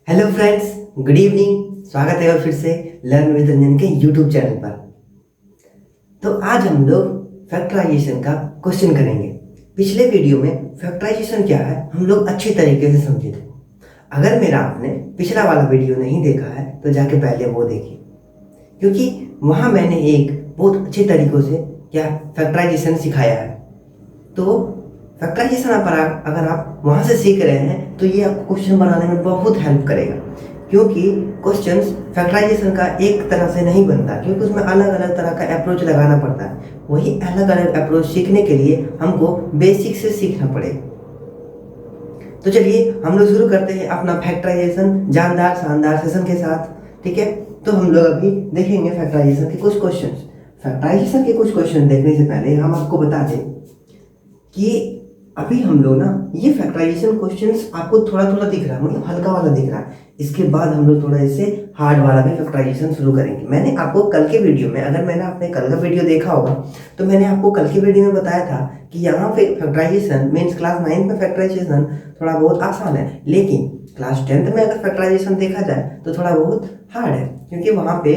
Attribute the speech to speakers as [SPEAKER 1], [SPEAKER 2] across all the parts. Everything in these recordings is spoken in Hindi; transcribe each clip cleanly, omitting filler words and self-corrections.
[SPEAKER 1] Hello friends, good evening. स्वागत है और फिर से लर्न विद रंजन के यूट्यूब चैनल पर। तो आज हम लोग फैक्टराइजेशन का क्वेश्चन करेंगे। पिछले वीडियो में फैक्टराइजेशन क्या है हम लोग अच्छी तरीके से समझे थे। अगर मेरा आपने पिछला वाला वीडियो नहीं देखा है तो जाके पहले वो देखिए, क्योंकि वहाँ मैंने एक बहुत अच्छे तरीकों से क्या फैक्टराइजेशन सिखाया है। तो फैक्टराइजेशन अगर आप वहाँ से सीख रहे हैं तो ये आपको क्वेश्चन बनाने में बहुत हेल्प करेगा, क्योंकि क्वेश्चंस फैक्टराइजेशन का एक तरह से नहीं बनता, क्योंकि उसमें अलग अलग तरह का अप्रोच लगाना पड़ता है। वही अलग अलग अप्रोच सीखने के लिए हमको बेसिक से सीखना पड़ेगा। तो चलिए हम लोग शुरू करते हैं अपना फैक्टराइजेशन जानदार शानदार सेशन के साथ। ठीक है, तो हम लोग अभी देखेंगे फैक्टराइजेशन के कुछ क्वेश्चन। फैक्टराइजेशन के कुछ क्वेश्चन देखने से पहले हम आपको बता दें कि अभी हम लोग ना ये फैक्टराइजेशन क्वेश्चंस आपको थोड़ा थोड़ा दिख रहा है, मतलब हल्का वाला दिख रहा है। इसके बाद हम लोग थोड़ा इससे हार्ड वाला भी फैक्टराइजेशन शुरू करेंगे। मैंने आपको कल के वीडियो में, अगर मैंने आपने कल का वीडियो देखा होगा तो मैंने आपको कल के वीडियो में बताया था कि यहाँ पे फैक्टराइजेशन मीन्स क्लास 9 में फैक्टराइजेशन थोड़ा बहुत आसान है, लेकिन क्लास 10th में अगर फैक्टराइजेशन देखा जाए तो थोड़ा बहुत हार्ड है, क्योंकि वहाँ पे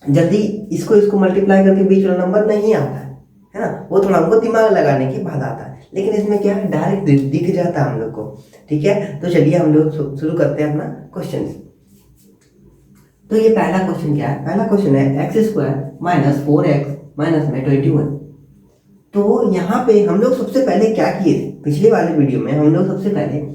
[SPEAKER 1] जल्दी इसको इसको मल्टीप्लाई करके बीच वाला नंबर नहीं आता है ना। वो थोड़ा हमको दिमाग लगाने के बाद आता है, लेकिन इसमें क्या है डायरेक्ट दिख जाता है हम लोग को। ठीक है, तो चलिए हम लोग शुरू करते हैं अपना क्वेश्चन। तो ये पहला क्वेश्चन क्या है? पहला क्वेश्चन है x² माइनस 4x माइनस में 21। तो यहाँ पे हम लोग सबसे पहले क्या किए थे? पिछले वाले वीडियो में हम लोग सबसे पहले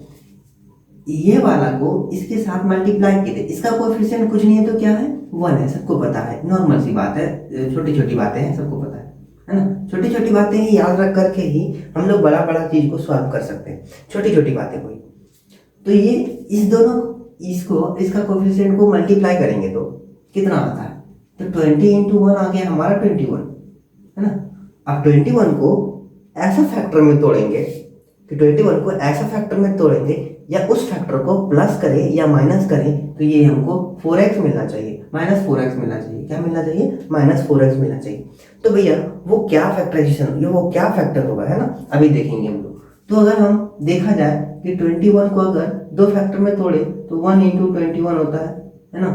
[SPEAKER 1] ये वाला को इसके साथ मल्टीप्लाई किए थे। इसका कोएफिशिएंट कुछ नहीं है तो क्या है? 1 है, सबको पता है, नॉर्मल सी बात है, छोटी छोटी बातें हैं, सबको पता है ना। छोटी छोटी बातें ही याद रख करके ही हम लोग बड़ा बड़ा चीज को सॉल्व कर सकते हैं, छोटी छोटी बातें कोई। तो ये इस दोनों इसको इसका कोएफिशिएंट को मल्टीप्लाई करेंगे तो कितना आता है? तो 20 इंटू 1 आ गया हमारा 21, है ना। अब 21 को ऐसा फैक्टर में तोड़ेंगे कि 21 को ऐसा फैक्टर में तोड़ेंगे या उस फैक्टर को प्लस करें या माइनस करें तो ये हमको 4x मिलना चाहिए, माइनस 4x मिलना चाहिए। क्या मिलना चाहिए? माइनस 4x मिलना चाहिए। तो भैया वो क्या फैक्टराइजेशन, ये वो क्या फैक्टर होगा, है ना, अभी देखेंगे हम लोग। तो अगर हम देखा जाए कि 21 को अगर दो फैक्टर में तोड़े तो 1 इंटू 21 होता है ना।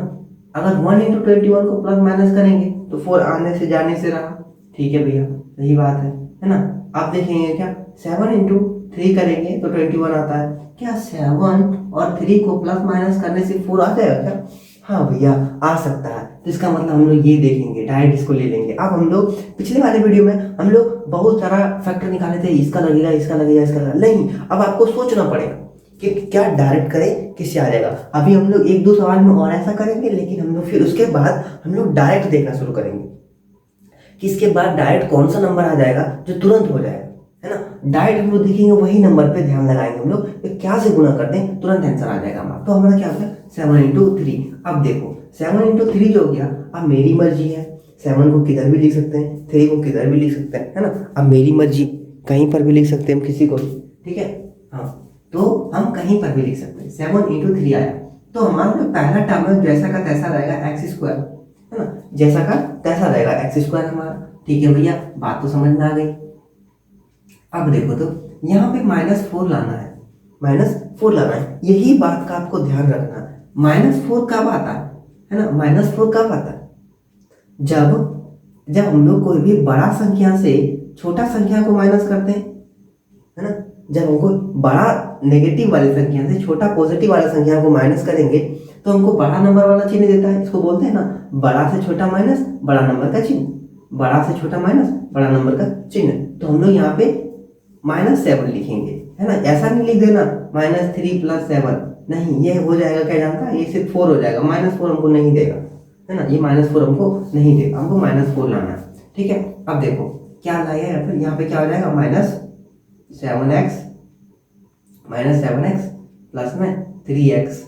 [SPEAKER 1] अगर 1 इंटू 21 को प्लस माइनस करेंगे तो 4 आने से जाने से रहा। ठीक है भैया, सही बात है ना। आप देखेंगे क्या 7 इंटू 3 करेंगे तो 21 आता है। क्या 7 और 3 को प्लस माइनस करने से 4 आ जाएगा क्या? हाँ भैया आ सकता है। तो इसका मतलब हम लोग ये देखेंगे, डायरेक्ट इसको ले लेंगे। अब हम लोग पिछले वाले वीडियो में हम लोग बहुत सारा फैक्टर निकाले थे, इसका लगेगा इसका लगेगा इसका लगेगा, नहीं, अब आपको सोचना पड़ेगा कि क्या डायरेक्ट करें, किससे आ जाएगा। अभी हम लोग एक दो सवाल में और ऐसा करेंगे, लेकिन हम लोग फिर उसके बाद हम लोग डायरेक्ट देखना शुरू करेंगे कि इसके बाद डायरेक्ट कौन सा नंबर आ जाएगा जो तुरंत हो जाएगा, है ना। डायरेक्ट हम लोग देखेंगे, वही नंबर पे ध्यान लगाएंगे हम लोग, क्या से गुना कर दें तुरंत आंसर आ जाएगा हमारा। तो हमारा क्या होगा 7 इंटू 3। अब देखो 7 इंटू 3 जो हो गया, अब मेरी मर्जी है, 7 को किधर भी लिख सकते हैं, 3 को किधर भी लिख सकते हैं, है ना। अब मेरी मर्जी, कहीं पर भी लिख सकते हैं हम किसी को, ठीक है, हाँ, तो हम कहीं पर भी लिख सकते हैं। 7 इंटू 3 आया तो हमारा जो पहला टर्म है जैसा का तैसा रहेगा x², है ना, जैसा का तैसा रहेगा x² हमारा। ठीक है भैया, बात तो समझ में आ गई। अब देखो तो यहाँ पे -4 लाना है, -4 लाना है, यही बात का आपको ध्यान रखना है। -4 कब आता है ना, -4 कब आता है? जब हम लोग कोई भी बड़ा संख्या से छोटा संख्या को माइनस करते हैं, है ना। जब हमको बड़ा नेगेटिव वाली संख्या से छोटा पॉजिटिव वाला संख्या को माइनस करेंगे तो हमको बड़ा नंबर वाला चिन्ह देता है। इसको बोलते हैं ना बड़ा से छोटा माइनस बड़ा नंबर का चिन्ह, बड़ा से छोटा माइनस बड़ा नंबर का चिन्ह। तो हम लोग यहाँ पे -7 लिखेंगे, है ना। ऐसा नहीं लिख देना -3 + 7, नहीं, ये हो जाएगा क्या जानता है, ये सिर्फ 4 हो जाएगा, -4 हमको नहीं देगा, है ना। ये -4 हमको नहीं देगा, हमको -4 लाना है। ठीक है, अब देखो क्या लाया है, फिर यहाँ पे क्या हो जाएगा -7x प्लस में 3x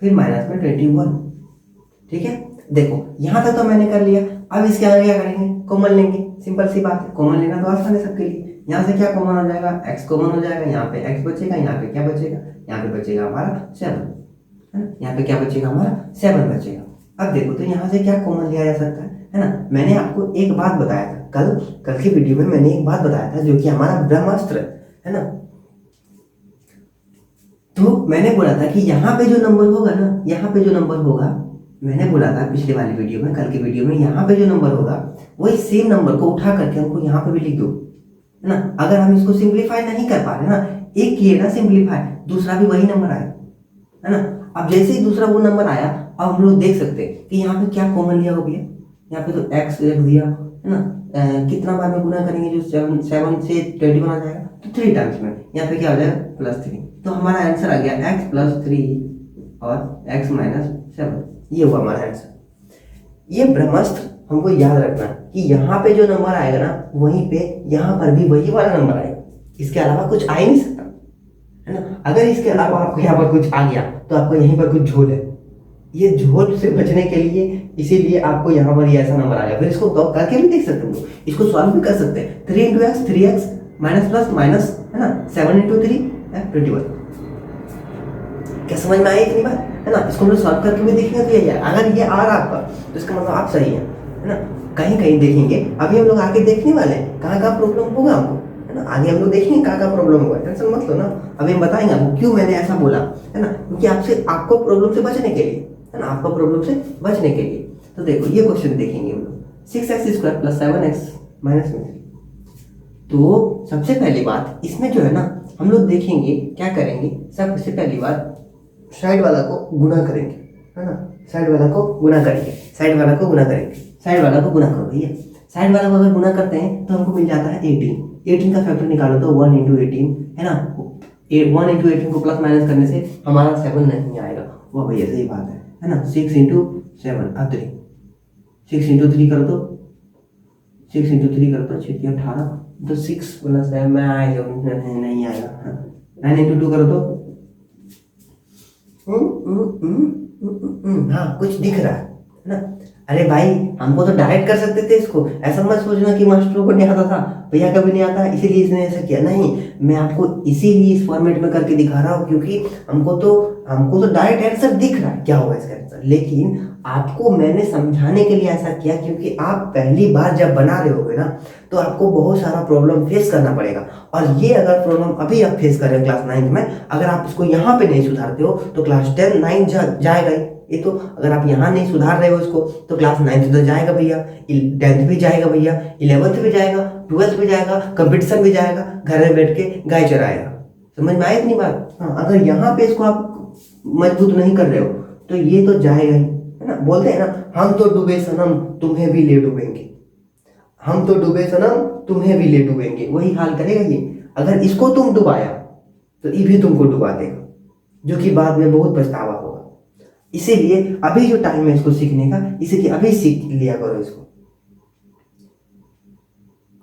[SPEAKER 1] फिर माइनस में 21। ठीक है, देखो यहाँ तक तो मैंने कर लिया। अब इसके आगे क्या करेंगे? कॉमन लेंगे, सिंपल सी बात है, कॉमन लेना तो आसान है सबके लिए। यहाँ से क्या कॉमन हो जाएगा? x कॉमन हो जाएगा, यहाँ पे x बचेगा, यहाँ पे क्या बचेगा? यहाँ पे बचेगा हमारा 7, है ना। यहाँ पे क्या बचेगा? हमारा 7 बचेगा। अब देखो तो यहाँ से क्या कॉमन लिया जा सकता है ना। मैंने आपको एक बात बताया था कल की वीडियो में, मैंने एक बात बताया था जो कि हमारा ब्रह्मास्त्र है ना। तो मैंने बोला था कि यहाँ पे जो नंबर होगा ना, यहाँ पे जो नंबर होगा, मैंने बोला था पिछले वाली वीडियो में, कल की वीडियो में, यहाँ पे जो नंबर होगा वही सेम नंबर को उठा करके हमको यहाँ पे भी लिख दो, है ना। अगर हम इसको सिंप्लीफाई नहीं कर पा रहे ना, एक किए ना सिंप्लीफाई, दूसरा भी वही नंबर आया, है ना। अब जैसे ही दूसरा वो नंबर आया, अब हम लोग देख सकते हैं कि यहाँ पे क्या कॉमन लिया हो भैया, यहाँ पे तो एक्स दिया, है ना। कितना बार में गुना करेंगे, जो 7 से 21 आ जाएगा, तो 3 टाइम्स में, यहाँ पे क्या हो जाएगा +3। तो हमारा आंसर आ गया x + 3 और x - 7, ये हुआ हमारा आंसर। ये ब्रह्मास्त्र हमको याद रखना कि यहाँ पे जो नंबर आएगा ना, वहीं पे यहाँ पर भी वही वाला नंबर आएगा, इसके अलावा कुछ आ ही नहीं सकता, है ना। अगर इसके अलावा आपको यहाँ पर कुछ आ गया तो आपको यहीं पर कुछ झोल है, ये झोल से बचने के लिए इसीलिए आपको यहाँ पर ये ऐसा नंबर आ गया। फिर इसको करके भी देख सकते हो, इसको सॉल्व भी कर सकते हैं। 3 × x 3x minus plus minus, है ना, 7 × 3 21। क्या समझ में आई इतनी बात, है ना। इसको हम लोग सॉल्व करके भी देखेंगे तो यही है। अगर ये आ रहा आपका तो इसका मतलब आप सही है ना। कहीं कहीं देखेंगे, अभी हम लोग आगे देखने वाले हैं कहाँ कहाँ प्रॉब्लम होगा हमको, है ना। आगे हम लोग देखेंगे कहाँ कहाँ प्रॉब्लम होगा, टेंशन मत लो ना। अभी हम बताएंगे आपको क्यों मैंने ऐसा बोला, है ना, क्योंकि आपको प्रॉब्लम से बचने के लिए, है ना, आपको प्रॉब्लम से बचने के लिए। तो देखो ये क्वेश्चन देखेंगे हम लोग, 6x² + 7x - 3। तो सबसे पहली बात इसमें जो है ना, हम लोग देखेंगे क्या करेंगे, सबसे पहली बात साइड वाला को गुना करेंगे, है ना। साइड वाला को गुना करेंगे, साइड वाला को गुना करेंगे, साइड वाला को गुना करो भैया। साइड वाला को अगर गुना करते हैं तो हमको मिल जाता है 18। 18 का फैक्टर निकालो तो 1 × 18, है ना। 1 × 18 को प्लस माइनस करने से हमारा 7 नहीं आएगा, वह भैया सही बात है ना। 6 × 7 अब 3, 6 × 3 करो तो 6 × 3 करो तो 6 × 18, तो 6 + 7 में आएगा, नहीं आएगा। 9 × 2 करो तो हाँ कुछ दिख रहा है ना। अरे भाई हमको तो डायरेक्ट कर सकते थे इसको, ऐसा मत सोचना कि मास्टरों को नहीं आता था, भैया कभी नहीं आता इसीलिए इसने ऐसा किया। नहीं, मैं आपको इसीलिए इस फॉर्मेट में करके दिखा रहा हूँ क्योंकि हमको तो डायरेक्ट आंसर दिख रहा है क्या होगा इसका आंसर, लेकिन आपको मैंने समझाने के लिए ऐसा किया क्योंकि आप पहली बार जब बना रहे होगे ना, तो आपको बहुत सारा प्रॉब्लम फेस करना पड़ेगा। और ये अगर प्रॉब्लम अभी आप फेस कर रहे हो क्लास 9 में, अगर आप इसको यहाँ पे नहीं सुधारते हो तो क्लास 10 9 जाएगा ही। ये तो अगर आप यहाँ नहीं सुधार रहे हो इसको तो क्लास 9th तो जाएगा भैया, 10th भी जाएगा भैया, 11th भी जाएगा, 12th भी जाएगा, कंपटीशन भी जाएगा, घर में बैठ के गाय चराएगा। समझ में आई इतनी बात। हाँ, अगर यहाँ पे इसको आप मजबूत नहीं कर रहे हो तो ये तो जाएगा ही, है ना। बोलते हैं ना, हम तो डूबे सनम तुम्हें भी ले डूबेंगे, हम तो डूबे सनम तुम्हें भी ले डूबेंगे, वही हाल करेगा ये। अगर इसको तुम डुबाया तो ये भी तुमको डुबा देगा, जो कि बाद में बहुत पछतावा होगा। इसीलिए अभी जो टाइम है इसको सीखने का, इसीलिए अभी सीख लिया करो इसको।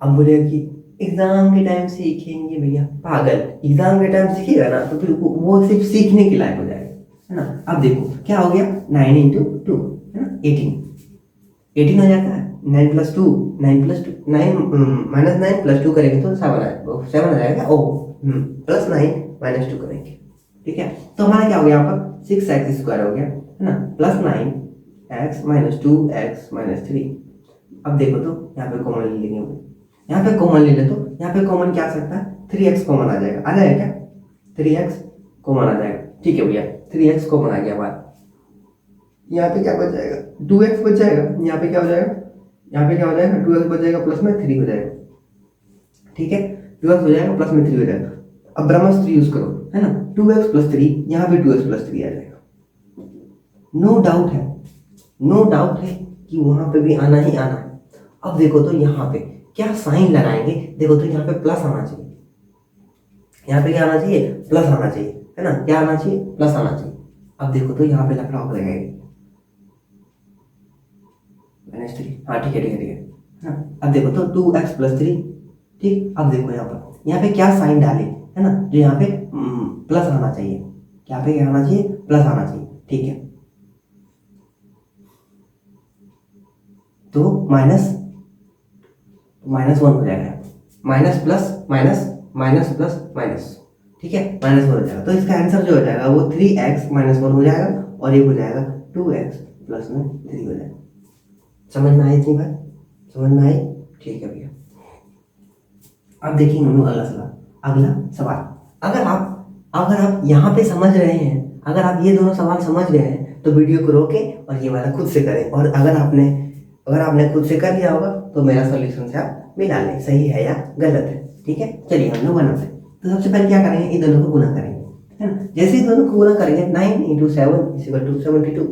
[SPEAKER 1] अब बोलेगा कि एग्जाम के टाइम सीखेंगे, भैया पागल, एग्जाम के टाइम सीखेगा ना तो फिर वो सिर्फ सीखने के लायक हो जाएगा, है ना। अब देखो क्या हो गया, 9 × 2, है ना, 18 हो जाता है। 9 + 2 9 + 2 9 -9 + 2 करेंगे तो 7 आ जाएगा। ओ +9 - 2 करेंगे, ठीक है। तो हमारा क्या हो गया यहाँ पर 6x² हो गया, है ना, +9x - 2x - 3। अब देखो तो यहाँ पे कॉमन ले लेंगे, यहाँ पे कॉमन ले ले तो यहाँ पे कॉमन क्या आ सकता है, 3x कॉमन आ जाएगा, आ जाएगा क्या, 3x कॉमन आ जाएगा, ठीक है भैया। 3x कॉमन आ गया बात, यहाँ पे क्या बच जाएगा, 2x बच जाएगा। यहाँ पे क्या हो जाएगा, यहाँ पे क्या हो जाएगा, 2x बच जाएगा, प्लस में 3 हो जाएगा, ठीक है। 2x हो जाएगा, प्लस में 3 हो जाएगा। अब ब्रह्मास्त्र यूज करो, है ना, 2x + 3, यहाँ पे 2x + 3 आ जाएगा। नो डाउट है, नो डाउट है कि वहां पे भी आना ही आना है। अब देखो तो यहाँ पे क्या साइन लगाएंगे, देखो तो यहाँ पे प्लस आना चाहिए, यहाँ पे क्या आना चाहिए, प्लस आना चाहिए, है ना, क्या आना चाहिए, प्लस आना चाहिए। अब देखो तो यहाँ पे लफड़ा हो जाएगा, -3, हाँ ठीक है ठीक है ठीक है। अब देखो तो 2x + 3, ठीक। अब देखो यहाँ पे क्या साइन डाले, है ना, जो यहाँ पे प्लस आना चाहिए, यहाँ पे क्या आना चाहिए, प्लस आना चाहिए, ठीक है। तो -1 हो जाएगा, minus plus minus minus plus minus, ठीक है, -1 हो जाएगा। तो इसका आंसर जो हो जाएगा वो 3x - 1 हो जाएगा और ये हो जाएगा 2x + 3 हो जाएगा। समझ में आई इतनी बात, समझ में आई, ठीक है भैया। अब देखिए हम लोग अगला सवाल। अगर आप अगर आप यहाँ पे समझ रहे हैं, अगर आप ये दोनों सवाल समझ गए हैं तो वीडियो को रोके और ये वाला खुद से करें। और अगर आपने खुद से कर लिया होगा तो मेरा सॉल्यूशन से आप मिला लें, सही है या गलत है। ठीक है, चलिए हम लोग बनाते हैं। तो सबसे पहले क्या करेंगे, इन दोनों को गुना करेंगे, है ना। जैसे ही दोनों को गुना करेंगे 9 × 7 = 72,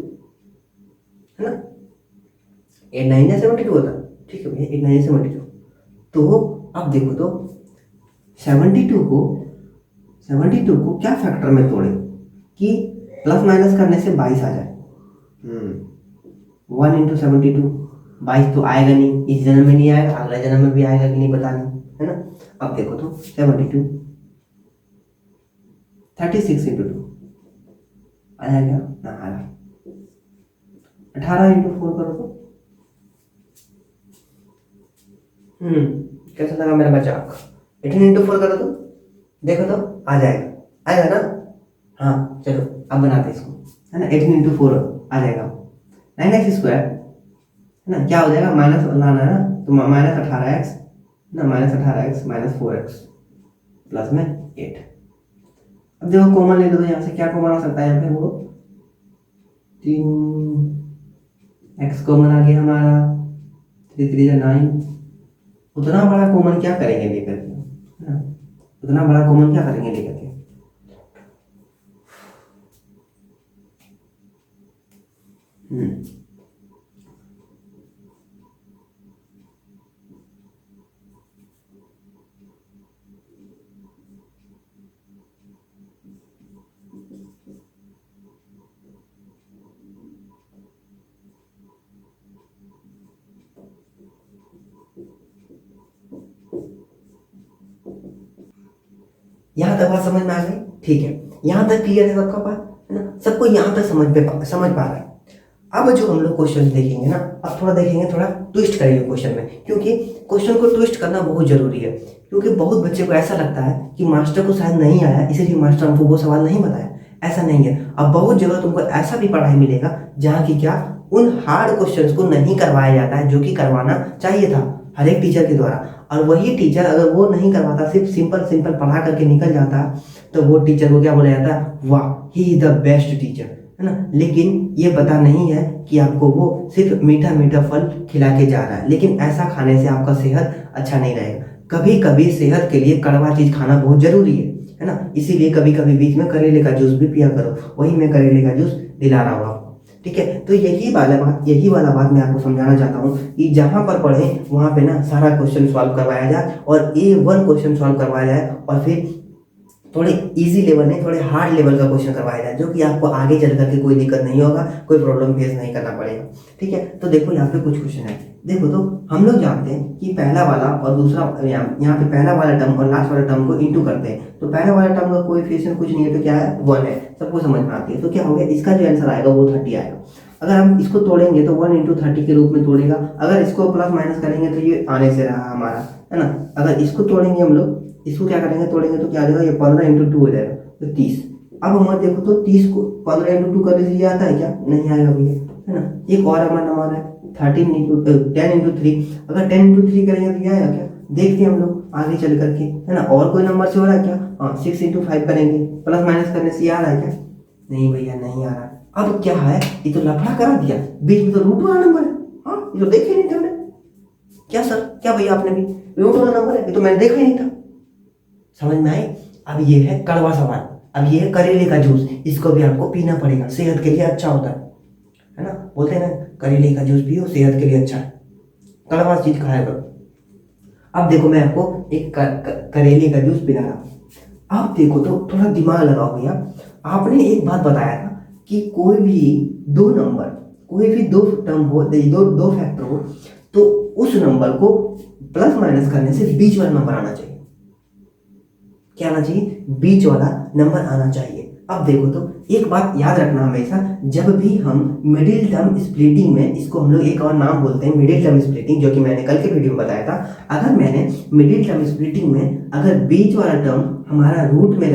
[SPEAKER 1] है ना। 8 9 या 72 होता, ठीक है भैया, 8 9 या 72। तो अब देखो तो 72 को क्या फैक्टर में तोड़े कि प्लस माइनस करने से 22 आ जाए। 1 × 72, 22 तो आएगा नहीं, इस जन्म में नहीं आएगा, अगला जन्म में भी आएगा कि नहीं पता नहीं, है ना। अब देखो तो 72 36 × 2 आया क्या ना, आ रहा। 18 × 4 करो तो कैसा लगा मेरा मजाक। 18 × 4 करो तो देखो तो आ आएगा ना। हाँ चलो अब बनाते इसको, है ना। 18 × 4 आ जाएगा 9x², है ना। क्या हो जाएगा, माइनस लाना है ना, तो -18x ना, -18x -4x प्लस में 8। अब देखो कॉमन ले लो तो यहाँ से क्या कॉमन आ सकता है, यहाँ पे वो 3x कॉमन आ गया हमारा, 3 3 9। उतना बड़ा कॉमन क्या करेंगे लेकर के, है ना। उतना बड़ा कॉमन क्या करेंगे लेकर के। यहाँ तक बात समझ में आ गई, ठीक है। यहाँ तक क्लियर है सबका बात, है ना। सबको यहाँ तक समझ पा रहा है। अब जो हम लोग क्वेश्चन देखेंगे ना, अब थोड़ा देखेंगे, थोड़ा ट्विस्ट करेंगे क्वेश्चन में, क्योंकि क्वेश्चन को ट्विस्ट करना बहुत जरूरी है। क्योंकि बहुत बच्चे को ऐसा लगता है कि मास्टर को शायद नहीं आया इसलिए मास्टर हमको वो सवाल नहीं बताया, ऐसा नहीं है। अब बहुत जगह तुमको ऐसा भी पढ़ाई मिलेगा जहाँ की क्या उन हार्ड क्वेश्चंस को नहीं करवाया जाता है जो कि करवाना चाहिए था हर एक टीचर के द्वारा। और वही टीचर अगर वो नहीं करवाता, सिर्फ सिंपल पढ़ा करके निकल जाता, तो वो टीचर को क्या बोला जाता है, वाह he is the best teacher, है ना। लेकिन ये पता नहीं है कि आपको वो सिर्फ मीठा मीठा फल खिला के जा रहा है, लेकिन ऐसा खाने से आपका सेहत अच्छा नहीं रहेगा। कभी कभी सेहत के लिए कड़वा चीज खाना बहुत जरूरी है ना। इसीलिए कभी कभी बीच में करेले का जूस भी पिया करो, वही मैं करेले का जूस दिला रहा हूँ आपको, ठीक है। तो यही वाला बात मैं आपको समझाना चाहता हूँ कि जहाँ पर पढ़े वहाँ पे ना सारा क्वेश्चन सॉल्व करवाया जाए और A1 क्वेश्चन सॉल्व करवाया जाए, और फिर थोड़े इजी लेवल नहीं, थोड़े हार्ड लेवल का क्वेश्चन करवाया जाए, जो कि आपको आगे चल करके कोई दिक्कत नहीं होगा, कोई प्रॉब्लम फेस नहीं करना पड़ेगा, ठीक है। तो देखो यहाँ पे कुछ क्वेश्चन है, देखो तो हम लोग जानते हैं कि पहला वाला और दूसरा, यहाँ पे पहला वाला टर्म और लास्ट वाला टर्म को इंटू करते हैं। तो पहला वाला टर्म का कोएफिशिएंट कुछ नहीं है, तो क्या है, 1 है, सबको समझ में आती है। तो क्या हो गया, इसका जो आंसर आएगा वो 30 आएगा। अगर हम इसको तोड़ेंगे तो 1 × 30 के रूप में तोड़ेगा। अगर इसको प्लस माइनस करेंगे तो ये आने से रहा हमारा, है ना। अगर इसको तोड़ेंगे हम लोग, इसको क्या करेंगे, तोड़ेंगे तो क्या आ जाएगा, ये 15 × 2 हो जाएगा, तो 30। अब हमारे देखो तो 30 को 15 × 2 करने से ये आता है क्या, नहीं आएगा भैया, है ना। एक और हमारा नंबर है 10 × 3। अगर 10 × 3 करेंगे तो ये आएगा क्या, देखते हैं हम लोग आगे चल करके, है ना। और कोई नंबर से हो रहा है क्या, हाँ 6 × 5 करेंगे, प्लस माइनस करने से ये आ रहा है क्या, नहीं भैया नहीं आ रहा। अब क्या है, ये तो लफड़ा करा दिया, बीच में तो रूट वाला नंबर है, हाँ ये तो देखे नहीं थे हमने। क्या सर, क्या भैया आपने भी, रूट वाला नंबर है, ये तो मैंने देखा ही नहीं था। समझ में आई। अब ये है कड़वा सवाल, अब ये है करेले का जूस, इसको भी आपको पीना पड़ेगा, सेहत के लिए अच्छा होता है ना। बोलते हैं ना, करेले का जूस पियो सेहत के लिए अच्छा है, कड़वा चीज खाया करो। अब देखो मैं आपको एक करेले का जूस पिला रहा हूँ। आप देखो तो थोड़ा दिमाग लगाओ भैया। आपने एक बात बताया था कि कोई भी दो नंबर, कोई भी दो टर्म हो, दो फैक्टर हो, तो उस नंबर को प्लस माइनस करने से बीच वाला नंबर आना चाहिए। क्या आना चाहिए, बीच वाला नंबर आना चाहिए। अब देखो तो एक बात याद रखना हमेशा, जब भी हम मिडिल टर्म स्प्लिटिंग में, इसको हम लोग एक और नाम बोलते हैं मिडिल टर्म स्प्लिटिंग, जो कि मैंने कल के वीडियो में बताया था। अगर मैंने मिडिल टर्म स्प्लिटिंग में अगर बीच वाला टर्म हमारा रूट में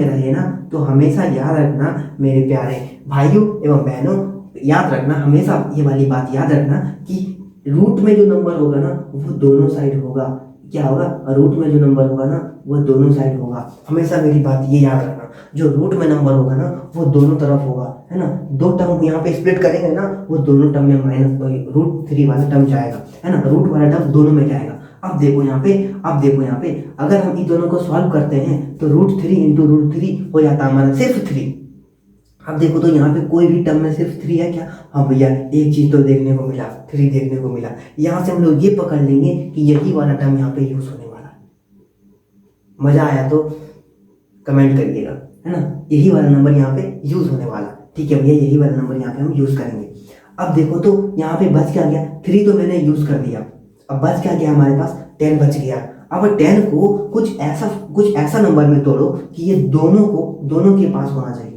[SPEAKER 1] रहे ना, तो हमेशा याद रखना मेरे प्यारे भाइयों एवं बहनों, याद रखना हमेशा ये वाली बात याद रखना कि रूट में जो नंबर होगा ना वो दोनों साइड होगा। क्या होगा, रूट में जो नंबर होगा ना वो दोनों साइड होगा। हमेशा मेरी बात ये याद रखना, जो रूट में नंबर होगा ना वो दोनों तरफ होगा, है ना। दो टर्म यहाँ पे स्प्लिट करेंगे ना, वो दोनों टर्म में -√3 वाला टर्म जाएगा, है ना, रूट वाला टर्म दोनों में जाएगा। अब देखो यहाँ पे अगर हम इन दोनों को सॉल्व करते हैं तो √3 इंटू √3 हो जाता है हमारा सिर्फ 3। अब देखो तो यहाँ पे कोई भी टर्म में सिर्फ 3 है क्या? हाँ भैया, एक चीज तो देखने को मिला, 3 देखने को मिला। यहाँ से हम लोग ये पकड़ लेंगे कि यही वाला टर्म यहाँ पे यूज होने वाला है। मजा आया तो कमेंट करिएगा, है ना। यही वाला नंबर यहाँ पे यूज होने वाला, ठीक है भैया, यही वाला नंबर यहाँ पे हम यूज करेंगे। अब देखो तो यहाँ पे बच क्या गया, 3 तो मैंने यूज कर दिया, अब बच क्या गया हमारे पास, 10 बच गया। अब 10 को कुछ ऐसा नंबर में तोड़ो कि ये दोनों के पास होना चाहिए।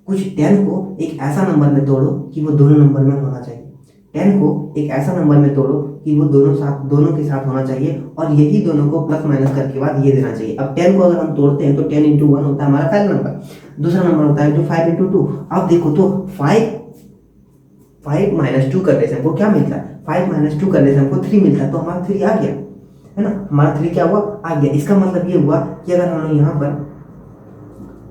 [SPEAKER 1] कुछ 10 को एक ऐसा नंबर में तोड़ो कि वो दोनों नंबर में होना चाहिए। 10 को एक ऐसा नंबर में तोड़ो कि वो दोनों के साथ होना चाहिए, और यही दोनों को प्लस माइनस करके बाद ये देना चाहिए। अब 10 को अगर हम तोड़ते हैं तो 10 इंटू 1 होता है हमारा पहला नंबर, दूसरा नंबर होता है 5 इंटू 2। अब देखो तो 5 -2 करने से हमको क्या मिलता है, 5 - 2 करने से हमको 3 मिलता है, तो हमारा 3 आ गया, है ना। हमारा 3 क्या हुआ, आ गया। इसका मतलब ये हुआ कि अगर हम यहाँ पर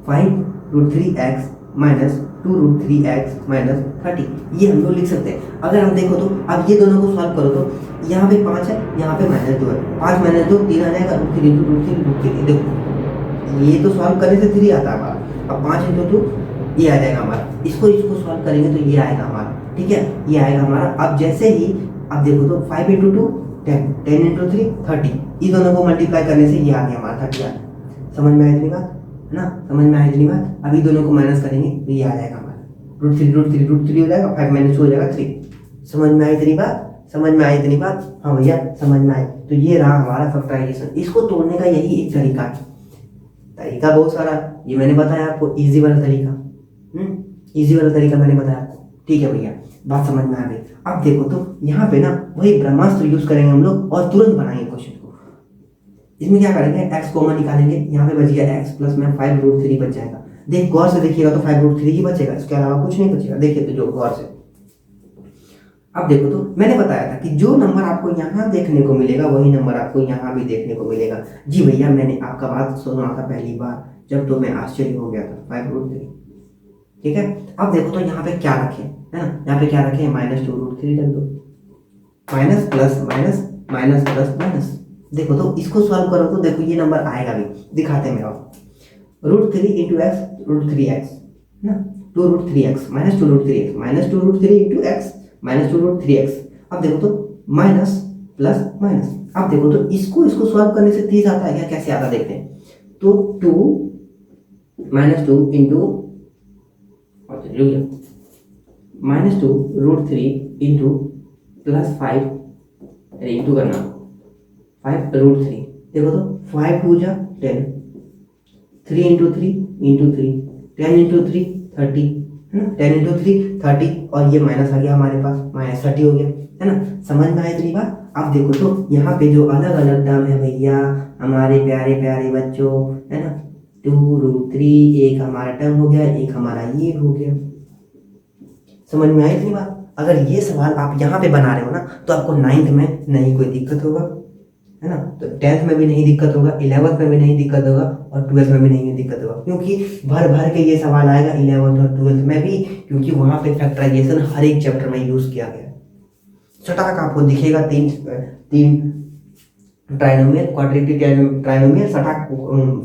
[SPEAKER 1] 5√3x - 2√3x - 30 ये हम लोग लिख सकते हैं। अगर हम देखो तो अब ये दोनों को सॉल्व करो तो यहाँ पे 5 है, यहाँ पे -2 है, 5 - 2 3 आ जाएगा, √3 देखो ये तो सॉल्व करने से 3 आता है हमारा। अब 5 इंटू 2 ये आ जाएगा हमारा, इसको सॉल्व करेंगे तो ये आएगा हमारा, ठीक है, ये आएगा हमारा। अब जैसे ही अब देखो तो 5 इंटू 2 10, 10 इंटू 3 30, ये दोनों को मल्टीप्लाई करने से ये आ गया हमारा 30 आ गया। समझ में आई इतनी बात, है ना, समझ में आई इतनी बात। अभी दोनों को माइनस करेंगे तो ये आ जाएगा हमारा √3 हो जाएगा, 5 - 2 हो जाएगा 3। समझ में आई इतनी बात, समझ में आई इतनी बात, हाँ भैया समझ में आई। तो ये रहा हमारा फैक्टराइजेशन। इसको तोड़ने का यही एक तरीका है, तरीका बहुत सारा, ये मैंने बताया आपको इजी वाला तरीका, इजी वाला तरीका मैंने बताया आपको, ठीक है भैया, बात समझ में आ गई। अब देखो तो यहाँ पे ना वही ब्रह्मास्त्र यूज करेंगे हम लोग और तुरंत बनाएंगे क्वेश्चन को। इसमें क्या करेंगे, x कॉमन निकालेंगे, यहाँ पे बच गया x प्लस में 5√3 बच जाएगा। देख गौर से देखिएगा तो 5√3 ही बचेगा, इसके अलावा कुछ नहीं बचेगा। देखिए तो जो गौर से, अब देखो तो मैंने बताया था कि जो नंबर आपको यहाँ देखने को मिलेगा वही नंबर आपको यहाँ भी देखने को मिलेगा। जी भैया, मैंने आपका बात सुना था पहली बार जब तो मैं आश्चर्य हो गया था, 5√3, ठीक है। अब देखो तो यहाँ पे क्या रखें, है ना, यहाँ पे क्या रखें, -2√3 रख दो, minus plus minus minus plus minus. देखो तो इसको सॉल्व करो तो देखो ये नंबर आएगा भी, दिखाते हैं आप। √3 इंटू एक्स √3x ना, 2√3x -2√3x -2√3 into x -2√3x। अब देखो तो माइनस प्लस माइनस। अब देखो तो इसको सॉल्व करने से 30 आता है क्या, कैसे आता देखते हैं। तो 2 -2 इंटू -2√3 इंटू +5 इंटू करना 5√3। देखो तो 5 2 जा 10, 3 इंटू 3 इंटू 3, 10 इंटू 3 30, है ना, 10 इंटू 3 30, और ये माइनस आ गया हमारे पास, -30 हो गया, है ना। समझ में आया इतनी बात। अब देखो तो यहाँ पे जो अलग अलग टर्म है भैया हमारे प्यारे प्यारे बच्चों, है ना, 2√3 एक हमारा टर्म हो गया, एक हमारा ये हो गया। समझ में आई इतनी बात। अगर ये सवाल आप यहाँ पे बना रहे हो ना तो आपको 9th में नहीं कोई दिक्कत होगा, है ना, तो 10th में भी नहीं दिक्कत होगा, 11th में भी नहीं दिक्कत होगा, और 12th में भी नहीं दिक्कत होगा, क्योंकि भर के ये सवाल आएगा 11th और 12th में भी, क्योंकि वहाँ पे फैक्टराइजेशन हर एक चैप्टर में यूज किया गया। चटाक आपको दिखेगा तीन ट्राइनोमियल, क्वाड्रेटिक ट्राइनोमियल, सटाक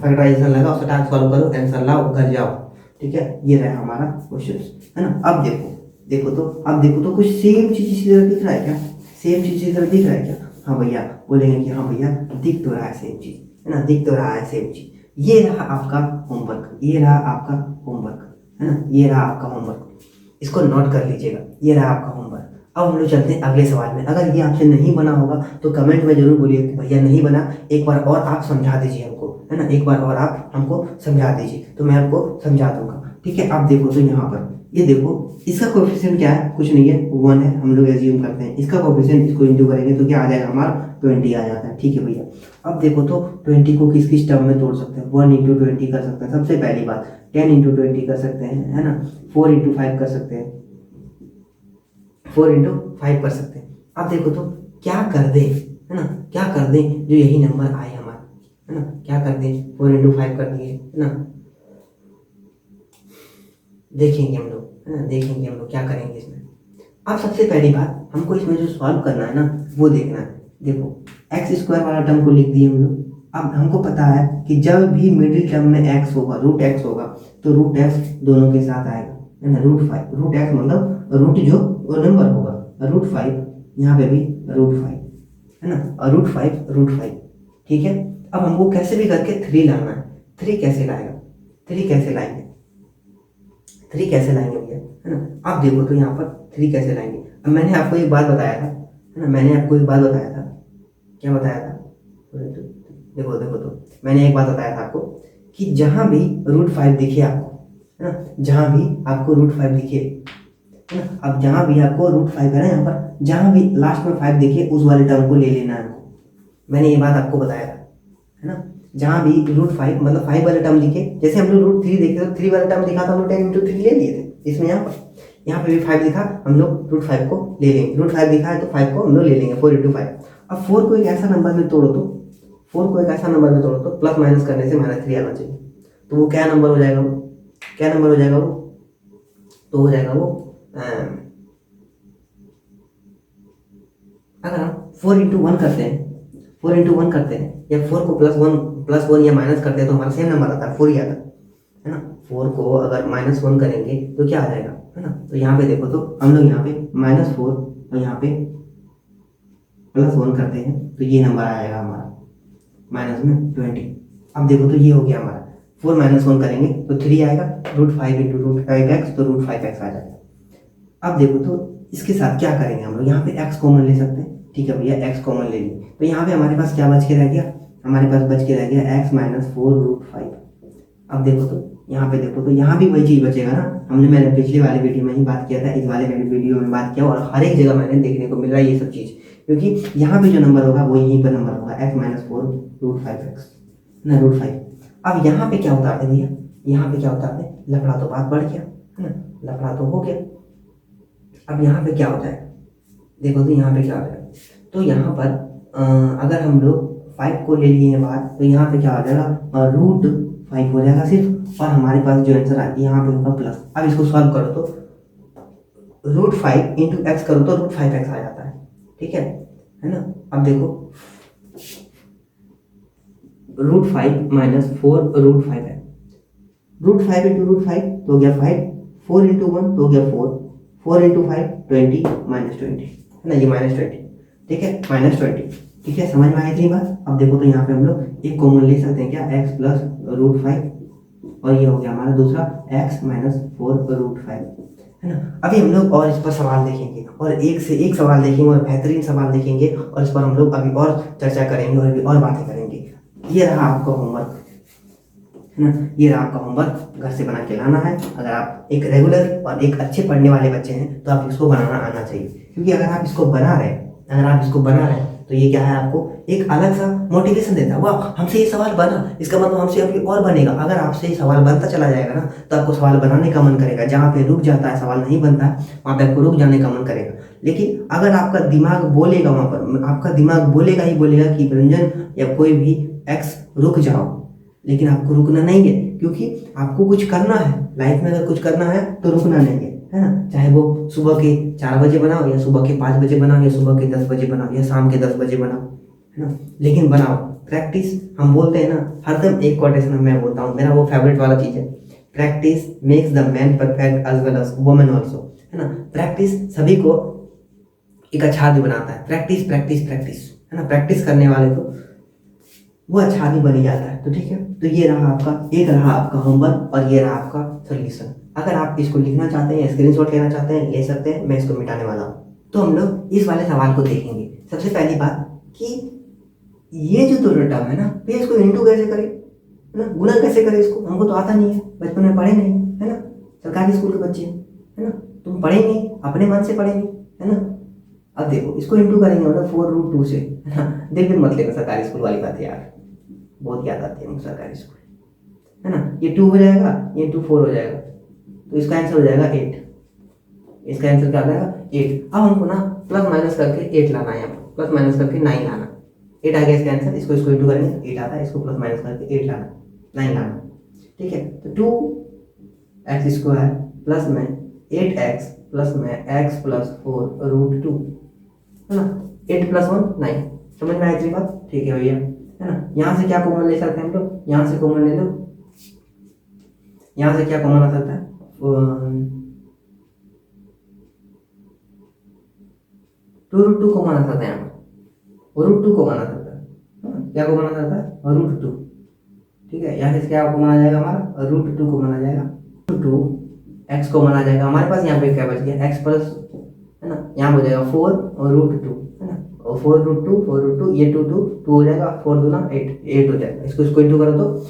[SPEAKER 1] फैक्टराइजेशन लगाओ, सटाक सॉल्व करो, आंसर लाओ, घर जाओ, ठीक है। ये रहा हमारा क्वेश्चन, है ना। अब देखो तो कुछ सेम चीज इसी तरह दिख रहा है क्या, सेम चीज इसी तरह दिख रहा है क्या। हाँ भैया बोलेंगे कि हाँ भैया दिख तो रहा है सेम चीज, है ना, दिख तो रहा है सेम चीज। ये रहा आपका होमवर्क, ये रहा आपका होमवर्क, है ना, ये रहा आपका होमवर्क, इसको नोट कर लीजिएगा, ये रहा आपका होमवर्क। अब हम लोग चलते हैं अगले सवाल में। अगर ये आपसे नहीं बना होगा तो कमेंट में जरूर बोलिए कि भैया नहीं बना, एक बार और आप समझा दीजिए हमको, है ना, एक बार और आप हमको समझा दीजिए तो मैं आपको समझा दूंगा, ठीक है। आप देखो तो यहाँ पर ये देखो, इसका कोएफिशिएंट क्या है, कुछ नहीं है, 1 है, हम लोग एज्यूम करते हैं। इसका कोएफिशिएंट इसको इंटू करेंगे तो क्या आ जाएगा हमारा 20 आ जाता है, ठीक है भैया। अब देखो तो 20 को किस किस टर्म में तोड़ सकते हैं, 1 इंटू 20 कर सकते हैं, सबसे पहली बात 10 इंटू 20 कर सकते हैं, है ना, 4 इंटू 5 कर सकते हैं, 4 इंटू 5 कर सकते हैं। अब देखो तो क्या कर दें, है ना, क्या कर दें जो यही नंबर आए हमारा, है ना, क्या कर दिए 4 इंटू 5 कर दिए, है ना। देखेंगे हम लोग, है ना, देखेंगे हम लोग क्या करेंगे इसमें। अब सबसे पहली बात हमको इसमें जो सॉल्व करना है ना वो देखना है। देखो एक्स स्क्वायर वाला टर्म को लिख दिए हम लोग। अब हमको पता है कि जब भी मिडिल टर्म में एक्स होगा, रूट एक्स होगा, तो रूट एक्स दोनों के साथ आएगा, है ना। रूट 5, रूट एक्स मतलब रूट जो नंबर होगा, रूट 5, यहाँ पे भी रूट 5, है ना, और रूट 5, ठीक है। अब हमको कैसे भी करके 3 लाना है। 3 कैसे लाएगा, 3 कैसे लाएंगे, 3 कैसे लाएंगे भैया, है ना। आप देखो तो यहाँ पर 3 कैसे लाएंगे। अब मैंने आपको एक बात बताया था, है ना, मैंने आपको एक बात बताया था, क्या बताया था, देखो देखो तो मैंने एक बात बताया था आपको कि जहाँ भी रूट 5 दिखे आपको, है ना, जहाँ भी आपको रूट 5 दिखे, है ना, अब जहाँ भी आपको रूट 5 है ना, यहाँ पर जहाँ भी लास्ट में 5 दिखे उस वाले टर्म को ले लेना है आपको। मैंने ये बात आपको बताया था, है ना। जहाँ भी रूट 5 मतलब 5 वाले टर्म दिखे, जैसे हम लोग रूट 3 देखे तो 3 वाला टर्म दिखा था, हम लोग 10 इंटू 3 ले लिए थे। इसमें यहाँ पे भी 5 दिखा, हम लोग रूट 5 को ले लेंगे। रूट 5 दिखा है तो 5 को हम लोग ले लेंगे, 4 इंटू 5। अब 4 को एक ऐसा नंबर में तोड़ो तो, 4 को एक ऐसा नंबर में तोड़ो तो प्लस माइनस करने से -3 आना चाहिए। तो वो क्या नंबर हो जाएगा, वो क्या नंबर हो जाएगा, वो तो हो जाएगा वो अगर हम 4 इंटू 1 करते हैं, 4 इंटू 1 करते हैं या 4 को प्लस वन या माइनस करते हैं तो हमारा सेम नंबर आता है, 4 ही आता है ना। 4 को अगर -1 करेंगे तो क्या आ जाएगा, है ना। तो यहाँ पे देखो तो हम लोग यहाँ पे -4 और यहाँ पे +1 करते हैं तो ये नंबर आएगा हमारा -20। अब देखो तो ये हो गया हमारा, 4 -1 करेंगे तो 3 आएगा, रूट 5 इंटू रूट 5x तो रूट 5x आ जाएगा। अब देखो तो इसके साथ क्या करेंगे हम लोग, यहाँ पे x कॉमन ले सकते हैं, ठीक है भैया, x कॉमन ले लिए तो यहाँ पे हमारे पास क्या बच के रह गया, हमारे पास बच के रह गया x -4 रूट 5। अब देखो तो यहाँ पे देखो तो यहाँ भी वही चीज़ बचेगा ना, मैंने पिछले वाले वीडियो में ही बात किया था, इस वाले वीडियो में बात किया, और हर एक जगह मैंने देखने को मिल रहा है ये सब चीज़, क्योंकि यहाँ पे जो नंबर होगा वो यहीं पर नंबर होगा x -4 रूट 5x ना, रूट 5। अब यहाँ पे क्या उतार दें भैया, यहाँ पे क्या उतार दें, लफड़ा तो बात बढ़ गया, है ना, लफड़ा तो हो गया। अब यहाँ पे क्या हो जाएगा, देखो तो यहाँ पे क्या हो जाएगा, तो यहाँ पर अगर हम लोग 5 को ले लिए हैं बाहर तो यहाँ पे क्या हो जाएगा, रूट 5 हो जाएगा सिर्फ, और हमारे पास जो आंसर आ यहाँ पे होगा प्लस। अब इसको सॉल्व करो तो रूट 5 इंटू एक्स करो तो रूट 5x आ जाता है, ठीक है ना। अब देखो रूट 5 -4 रूट 5 है, रूट 5 इंटू रूट 5 तो हो गया 5, 4 इंटू 1 तो हो गया 4, 4 इंटू 5 20 -20, है ना, ये -20, ठीक है, -20, ठीक है, समझ में आई थी बात। अब देखो तो यहाँ पे हम लोग एक कॉमन ले सकते हैं, क्या, x प्लस रूट 5, और ये हो गया हमारा दूसरा x -4 रूट 5, है ना। अभी हम लोग और इस पर सवाल देखेंगे, और एक से एक सवाल देखेंगे, और बेहतरीन सवाल देखेंगे, और इस पर हम लोग अभी और चर्चा करेंगे और भी और बातें करेंगे। ये रहा आपका होमवर्क, है ना, ये रहा आपका होमवर्क, घर से बना के लाना है। अगर आप एक रेगुलर और एक अच्छे पढ़ने वाले बच्चे हैं तो आप इसको बनाना आना चाहिए, क्योंकि अगर आप इसको बना रहे हैं, अगर आप इसको बना रहे हैं तो ये क्या है, आपको एक अलग सा मोटिवेशन देता है, वाह हमसे ये सवाल बना, इसका मतलब हमसे अभी और बनेगा। अगर आपसे ये सवाल बनता चला जाएगा ना तो आपको सवाल बनाने का मन करेगा, जहाँ पे रुक जाता है सवाल नहीं बनता है वहाँ पे आपको रुक जाने का मन करेगा। लेकिन अगर आपका दिमाग बोलेगा, वहाँ पर आपका दिमाग बोलेगा ही बोलेगा कि रंजन या कोई भी एक्स रुक जाओ, लेकिन आपको रुकना नहीं है, क्योंकि आपको कुछ करना है लाइफ में। अगर कुछ करना है तो रुकना नहीं है ना, चाहे वो सुबह के 4 बजे बनाओ या सुबह के 5 बजे बनाओ या सुबह के 10 बजे बनाओ या शाम के 10 बजे बनाओ, है ना, लेकिन बनाओ। प्रैक्टिस, हम बोलते हैं ना हरदम, एक कोटेशन मैं बोलता हूँ, मेरा वो फेवरेट वाला चीज़ है, practice makes the man perfect as well as woman also, है ना। प्रैक्टिस सभी को एक अच्छा आदमी बनाता है, प्रैक्टिस प्रैक्टिस प्रैक्टिस, है ना, प्रैक्टिस करने वाले को वो अच्छा आदमी बन जाता है। तो ठीक है, तो ये रहा आपका, एक रहा आपका होमवर्क और ये रहा आपका सोल्यूशन। अगर आप इसको लिखना चाहते हैं, स्क्रीनशॉट लेना चाहते हैं, ले सकते हैं, मैं इसको मिटाने वाला हूँ। तो हम लोग इस वाले सवाल को देखेंगे। सबसे पहली बात कि ये जो दोनों टर्म है ना, भैया इसको इंटू कैसे करें, है ना, गुणा कैसे करें, इसको हमको तो आता नहीं है, बचपन में पढ़े नहीं, है ना, सरकारी स्कूल के बच्चे, है ना, तुम पढ़ेंगे अपने मन से पढ़ेंगे, है ना। अब देखो इसको इंटू करेंगे मतलब 4 रूट 2 से, है ना, दिल में मत लेना सरकारी स्कूल वाली बात यार, बहुत याद आती है मुझे सरकारी स्कूल, है ना। ये 2 हो जाएगा, ये 2 4 हो जाएगा, तो इसका आंसर हो जाएगा 8, इसका आंसर क्या आ जाएगा 8। अब हमको ना प्लस माइनस करके 8 लाना है, यहाँ प्लस माइनस करके 9 लाना, 8 आ गया इसका आंसर, इसको इसको इंटू करेंगे 8 आता है, इसको प्लस माइनस करके 8 लाना, 9 लाना, ठीक है। तो 2x² प्लस में 8x प्लस में x प्लस 4 रूट 2, है ना। 8 प्लस 1 9, समझ में आई थी बात, ठीक है भैया, है ना। यहाँ से क्या कॉमन ले सकते हैं हम लोग, यहाँ से कॉमन ले लो, यहाँ से क्या कॉमन आ सकता है, 2√2 कॉमन आ सकता है यहाँ पर, √2 कॉमन आ सकता है, क्या कॉमन आ सकता है, √2, ठीक है। यहाँ से क्या कॉमन आ जाएगा हमारा, √2 कॉमन आ जाएगा, 2 x कॉमन आ जाएगा हमारे पास, यहाँ पे क्या बच गया x प्लस, है ना, यहाँ हो जाएगा 4 और √2, है ना, और 4√2 ये 2 हो जाएगा, 4 दूना 8 हो जाएगा, इसको इसको इंटू करो तो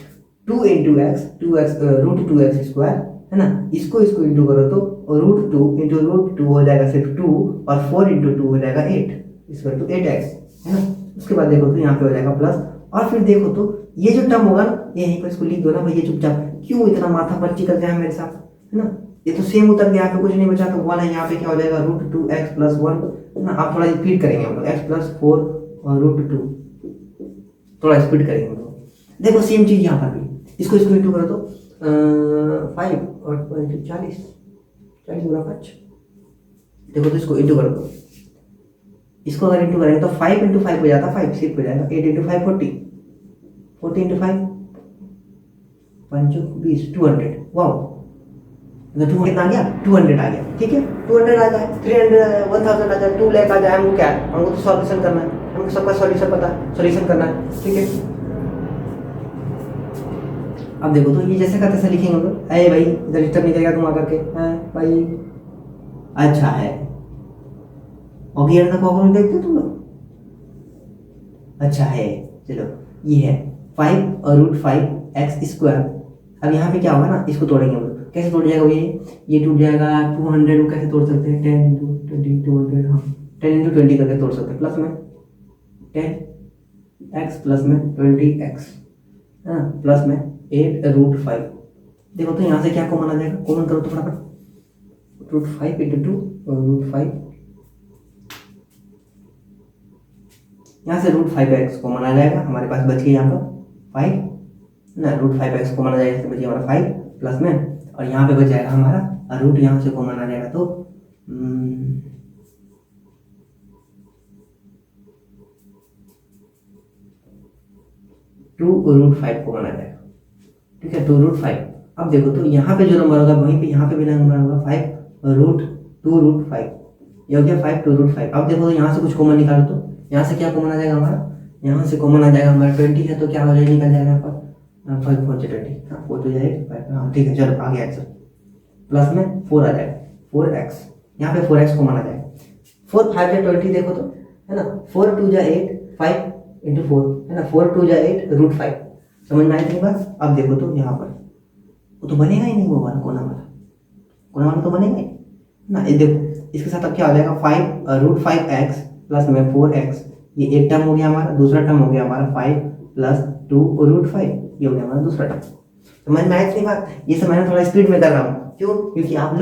[SPEAKER 1] 2 इंटू एक्स, √2x², है ना, इसको इसको इंटू करो तो √2 इंटू √2 हो जाएगा सिर्फ 2, और 4 इंटू 2 हो जाएगा 8, इसका तो 8x, है ना। उसके बाद देखो तो यहाँ पे हो जाएगा प्लस, और फिर देखो तो ये जो टर्म होगा ना, यहीं पर इसको लिख दो ना भैया चुपचाप, क्यों इतना माथा पर्ची करते हैं मेरे साथ, है ना। ये तो सेम उतर गया, यहाँ पे कुछ नहीं बचा, तो 1 है, यहाँ पे क्या हो जाएगा √2x प्लस 1, है ना। आप थोड़ा स्पीड करेंगे हम लोग, x प्लस 4 और √2, थोड़ा स्पीड करेंगे हम लोग। देखो सेम चीज यहाँ पर भी, इसको इसको इंटू करो तो 5 और 40 गुना 5, देखो तो इसको इंटू करो तो, इसको अगर इंटू करेंगे तो 5 इंटू 5 हो जाता है 5, सिर्फ हो जाएगा 8 इंटू 5 40 इंटू 5 5 20 200, वाओ, 200 आ गया, 200 आ गया, ठीक है, 200 आ जाए, 300 आ जाए, 1000 आ जाए, 2 लाख आ जाए, हमको क्या है, हमको तो सॉल्यूशन करना है, हमको सबका सॉल्यूशन पता है, सॉल्यूशन करना है, ठीक है। अब देखो तो ये जैसे का तैसे लिखेंगे हम लोग, अरे भाई इधर डिस्टर्ब नहीं करेगा तुम आकर के, हैं भाई, अच्छा है, और गियर तक कॉपी में देखते हो तुम लोग, अच्छा है, चलो ये है 5 और √5x²। अब यहाँ पे क्या होगा ना, इसको तोड़ेंगे हम लोग, कैसे तोड़ जाएगा ये टूट जाएगा, 200 को कैसे तोड़ सकते हैं, 10 इंटू 20 200, हाँ 10 इंटू 20 करके तोड़ सकते हैं, प्लस में 10x प्लस में 20x, हाँ प्लस में 8√5, देखो तो यहाँ से क्या कॉमन आ जाएगा, कॉमन करो तो फटाफट, √5 इंटू 2 और √5, यहाँ से √5x कॉमन आ जाएगा, हमारे पास बच गया यहाँ पर 5 ना, √5x कॉमन आ जाएगा, इससे बचिए हमारा 5 प्लस में, और यहाँ पे बच जाएगा हमारा रूट, यहाँ से कॉमन आ जाएगा तो 2√5 कॉमन आ जाएगा, ठीक है, 2√5। अब देखो तो यहाँ पे जो नंबर होगा वहीं पे यहाँ पे भी नंबर होगा 5√2√5, ये हो गया 5 2√5। अब देखो तो यहाँ से कुछ कॉमन निकालो तो यहाँ से क्या कॉमन आ जाएगा हमारा, यहाँ से कॉमन आ जाएगा हमारा 20 है, तो क्या हो जाएगा, निकल जाएगा यहाँ पर 5 4 20, हाँ 4 तो जाएगा, हाँ ठीक है, चलो आ गया आंसर, प्लस में 4 आ जाएगा 4x, यहाँ पे 4x कॉमन आ जाएगा, 4 5 या 20 देखो तो, है ना, 4 2 8 5 इंटू 4, है ना, 4 2 8 √5, समझ में आई थी बात। अब देखो तो यहाँ पर वो तो बनेगा ही नहीं, वो वाला कोना वाला तो बनेगा ही ना, ये देखो इसके साथ अब क्या हो जाएगा 5√5x प्लस में 4x, ये एक टर्म हो गया हमारा, दूसरा टर्म हो गया हमारा 5 प्लस 2√5, ये हो गया हमारा दूसरा टर्म। समझ में आई थी बात, ये सब मैंने थोड़ा स्पीड में कर रहा हूँ, क्यों, क्योंकि आप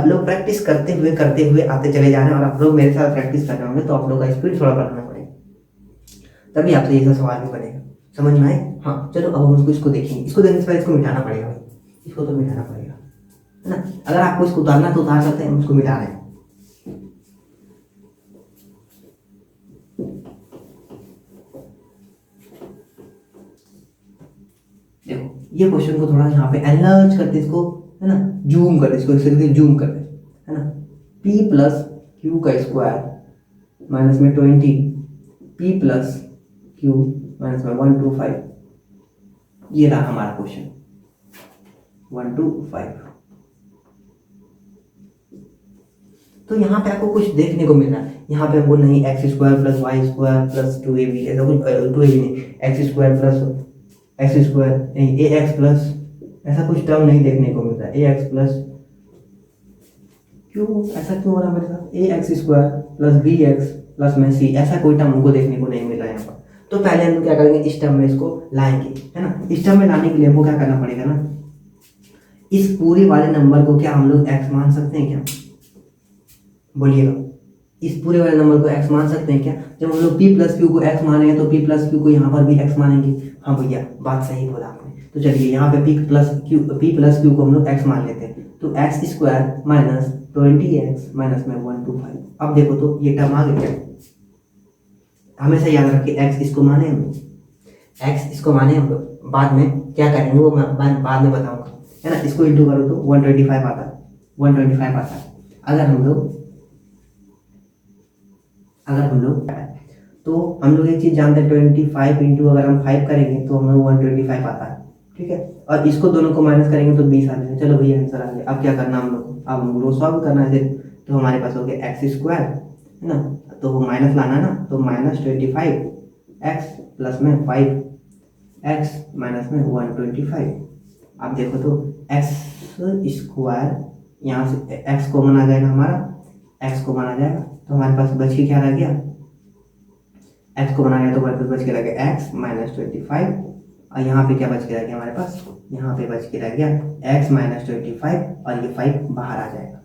[SPEAKER 1] लोग प्रैक्टिस करते हुए आते चले जा रहे हैं, और आप लोग मेरे साथ प्रैक्टिस कर रहे होंगे, तो आप लोग का स्पीड थोड़ा बढ़ाना पड़ेगा, तभी आपसे ये सब सवाल भी बनेगा, समझ में आए। हाँ चलो अब हम इसको देखेंगे, इसको देखने से पहले इसको मिटाना पड़ेगा भाई, इसको तो मिटाना पड़ेगा, है ना। अगर आपको इसको उतारना तो उतार सकते हैं, हम इसको मिटा रहे हैं। देखो ये क्वेश्चन को थोड़ा यहाँ पे एनलार्ज करते, इसको है ना, जूम करते, इसको इसे जूम करते, है ना, p प्लस क्यू का स्क्वायर माइनस में 20 p प्लस क्यू माइनस में 125, ये रहा हमारा क्वेश्चन 125। तो यहाँ पे आपको कुछ देखने को मिल रहा है, यहाँ पे हमको नहीं x² plus y² plus 2ab, ऐसा कुछ 2ab नहीं, x² प्लस x² नहीं, ax प्लस, ऐसा कुछ टर्म नहीं देखने को मिलता है, ax प्लस, क्यों ऐसा क्यों हो रहा है मेरे साथ, ax² प्लस bx प्लस में c, ऐसा कोई टर्म हमको देखने को नहीं मिल रहा है यहाँ पर। तो पहले हम क्या करेंगे, इस टर्म में इसको लाएंगे, है ना। इस टर्म में लाने के लिए हमको क्या करना पड़ेगा ना, इस पूरे वाले नंबर को क्या हम लोग x मान सकते हैं क्या, बोलिएगा, इस पूरे वाले नंबर को x मान सकते हैं क्या? जब हम लोग p प्लस क्यू को x मानेंगे तो p प्लस क्यू को यहाँ पर भी x मानेंगे। हाँ भैया, बात सही बोला आपने। तो चलिए यहाँ पे p प्लस क्यू को हम लोग x मान लेते हैं। तो x square minus 20x minus में 125। अब देखो तो ये टर्म आ गया। हमेशा याद रखिए x इसको माने हम लोग, x इसको माने हम लोग। बाद में क्या करेंगे वो मैं बाद में बताऊंगा, है ना। इसको इंटू करो तो 125 आता है, 125 आता है। अगर हम लोग तो हम लोग एक चीज़ जानते हैं, 25 इंटू अगर हम 5 करेंगे तो हम लोग 125 आता है, ठीक है। और इसको दोनों को माइनस करेंगे तो 20 आ जाएगा। चलो भैया आंसर आ गया। अब क्या करना हम लोग को? अब हम लोग सॉल्व करना है। तो हमारे पास हो गया एक्स स्क्वायर, है ना, तो वो माइनस लाना ना, तो माइनस 25 एक्स प्लस में 5 एक्स माइनस में 125। अब देखो तो एक्स स्क्वायर, यहाँ से एक्स कॉमन आ जाएगा हमारा, एक्स कॉमन आ जाएगा तो हमारे पास बच के क्या रह गया? एक्स को बनाया तो हमारे पास बच के रह गया एक्स माइनस 25। और यहाँ पे क्या बच के रह गया हमारे पास? यहाँ पे बच के रह गया एक्स माइनस 25 और ये 5 बाहर आ जाएगा,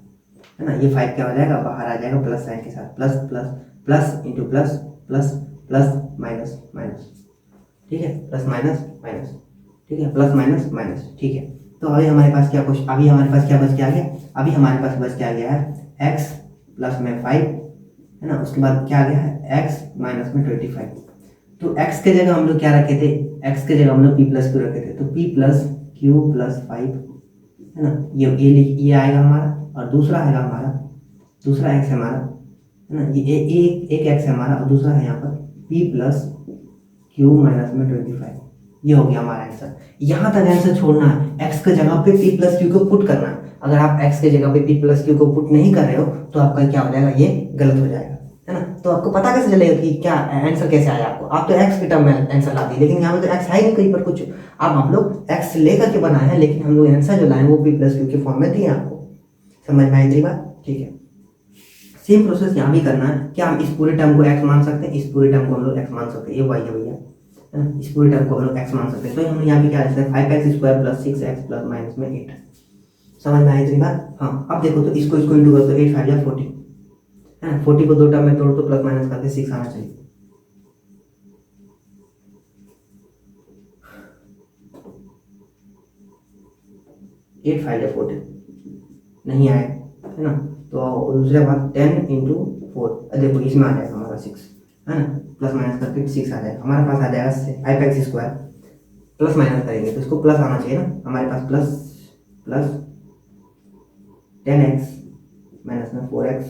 [SPEAKER 1] है ना। ये 5 क्या हो जाएगा? बाहर आ जाएगा प्लस साइन के साथ, plus plus plus into plus plus plus minus minus, ठीक है, प्लस माइनस माइनस, ठीक है, प्लस माइनस माइनस, ठीक है। तो अभी हमारे पास क्या कुछ, अभी हमारे पास क्या बच के आ गया? अभी हमारे पास बच के आ गया है एक्स प्लस में 5, है ना। उसके बाद क्या आ गया है? एक्स माइनस में 25। तो x के जगह हम लोग क्या रखे थे? x के जगह हम लोग p प्लस क्यू रखे थे, तो p प्लस क्यू प्लस 5, है ना। ये आएगा हमारा, और दूसरा आएगा हमारा, दूसरा x है हमारा, है ना। ये एक x है हमारा और दूसरा है यहाँ पर p प्लस क्यू माइनस में 25। ये हो गया हमारा आंसर। यहाँ तक आंसर छोड़ना है, x के जगह पे p प्लस क्यू को पुट करना है। अगर आप x के जगह पे p प्लस क्यू को पुट नहीं कर रहे हो तो आपका क्या हो जाएगा? ये गलत हो जाएगा, है ना। तो आपको पता कैसे चलेगा कि क्या आंसर कैसे आया आपको? आप तो x के टर्म में आंसर ला दिए, लेकिन यहाँ पे तो x है ही नहीं कहीं पर कुछ। अब हम लोग x लेकर के बनाए हैं, लेकिन हम लोग आंसर जो लाए वो p प्लस क्यू के फॉर्म में दिए आपको। समझ में आई मेरी बात? ठीक है। सेम प्रोसेस यहाँ भी करना है। क्या हम इस पूरे टर्म को x मान सकते हैं? इस पूरे टर्म को हम लोग x मान सकते हैं। ये y है भैया, है ना। इस पूरे टर्म को हम लोग x मान सकते हैं। तो हम यहाँ पे क्या लिखते हैं? 5x square plus 6x plus minus में 8। समझ में आई मेरी बात? हाँ। अब देखो तो इसको इंटू करो तो 8 5 या 40, है ना। 40 को दो टर्म में तोड़ तो प्लस माइनस करके 6 आना चाहिए। एट 5 या 40 नहीं आया, है ना। तो दूसरे बात 10 इंटू 4, देखो इसमें आ जाएगा हमारा 6, है ना। प्लस माइनस करके 6 आ जाएगा हमारे पास। आ जाएगा 5x स्क्वायर, प्लस माइनस करेंगे तो इसको प्लस आना चाहिए ना हमारे पास। प्लस प्लस 10x माइनस में 4x